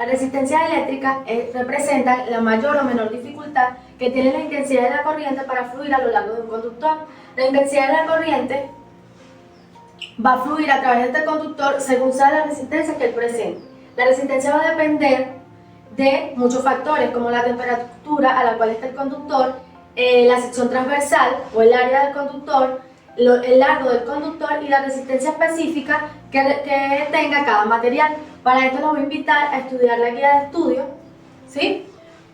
La resistencia eléctrica representa la mayor o menor dificultad que tiene la intensidad de la corriente para fluir a lo largo de un conductor. La intensidad de la corriente va a fluir a través de este conductor según sea la resistencia que él presente. La resistencia va a depender de muchos factores, como la temperatura a la cual está el conductor, la sección transversal o el área del conductor, el largo del conductor y la resistencia específica que tenga cada material. Para esto los voy a invitar a estudiar la guía de estudio, ¿sí?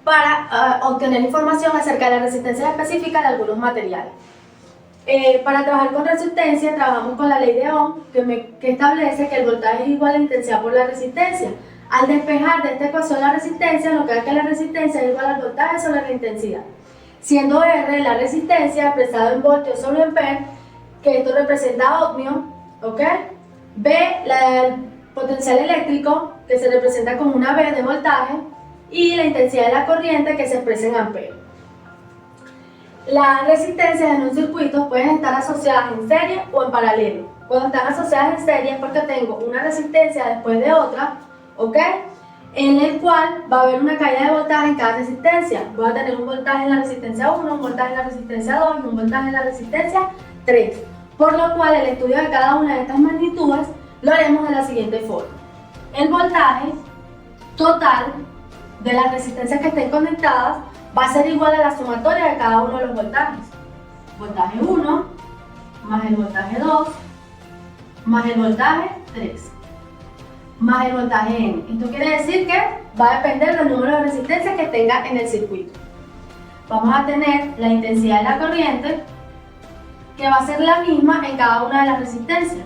Para obtener información acerca de la resistencia específica de algunos materiales. Para trabajar con resistencia trabajamos con la ley de Ohm que establece que el voltaje es igual a la intensidad por la resistencia. Al despejar de esta ecuación la resistencia, lo que da que la resistencia es igual al voltaje sobre la intensidad, siendo R la resistencia expresada en voltios sobre ampere, que esto representa ohmio, ¿ok? B, el potencial eléctrico, que se representa como una V de voltaje, y la intensidad de la corriente, que se expresa en ampere. Las resistencias en un circuito pueden estar asociadas en serie o en paralelo. Cuando están asociadas en serie es porque tengo una resistencia después de otra, ¿ok? En el cual va a haber una caída de voltaje en cada resistencia. Voy a tener un voltaje en la resistencia 1, un voltaje en la resistencia 2 y un voltaje en la resistencia 3. Por lo cual el estudio de cada una de estas magnitudes lo haremos de la siguiente forma. El voltaje total de las resistencias que estén conectadas va a ser igual a la sumatoria de cada uno de los voltajes. Voltaje 1 más el voltaje 2 más el voltaje 3 más el voltaje N. Esto quiere decir que va a depender del número de resistencias que tenga en el circuito. Vamos a tener la intensidad de la corriente, que va a ser la misma en cada una de las resistencias.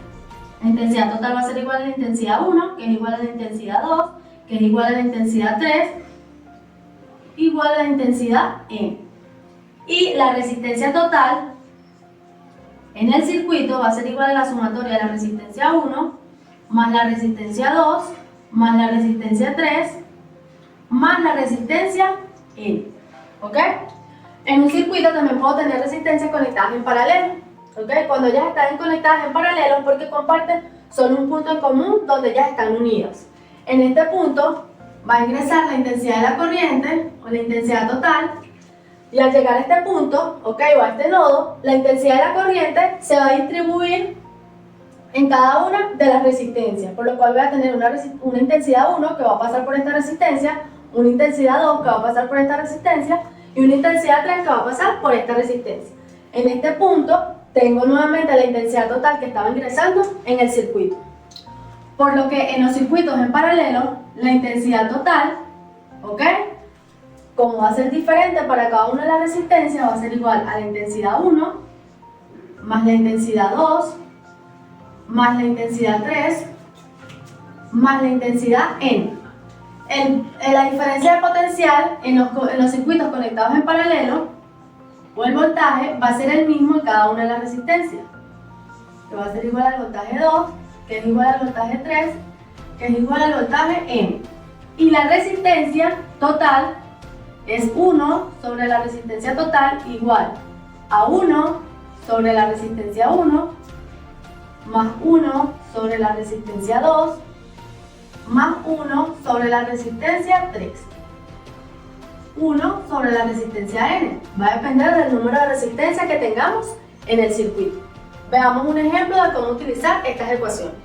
La intensidad total va a ser igual a la intensidad 1, que es igual a la intensidad 2, que es igual a la intensidad 3, igual a la intensidad N. Y la resistencia total en el circuito va a ser igual a la sumatoria de la resistencia 1, más la resistencia 2, más la resistencia 3, más la resistencia N. ¿Ok? En un circuito también puedo tener resistencias conectadas en paralelo. ¿Ok? Cuando ellas están conectadas en paralelo es porque comparten solo un punto en común donde ellas están unidas. En este punto va a ingresar la intensidad de la corriente o la intensidad total, y al llegar a este punto, ¿ok? O a este nodo, la intensidad de la corriente se va a distribuir en cada una de las resistencias, por lo cual voy a tener una intensidad 1 que va a pasar por esta resistencia, una intensidad 2 que va a pasar por esta resistencia y una intensidad 3 que va a pasar por esta resistencia. En este punto tengo nuevamente la intensidad total que estaba ingresando en el circuito. Por lo que en los circuitos en paralelo, la intensidad total, ¿ok? Como va a ser diferente para cada una de las resistencias, va a ser igual a la intensidad 1 más la intensidad 2 más la intensidad 3 más la intensidad N. La diferencia de potencial en los circuitos conectados en paralelo, o el voltaje, va a ser el mismo en cada una de las resistencias, que va a ser igual al voltaje 2, que es igual al voltaje 3, que es igual al voltaje N. Y la resistencia total es 1 sobre la resistencia total igual a 1 sobre la resistencia 1 más 1 sobre la resistencia 2 más 1 sobre la resistencia 3. 1 sobre la resistencia N. Va a depender del número de resistencias que tengamos en el circuito. Veamos un ejemplo de cómo utilizar estas ecuaciones.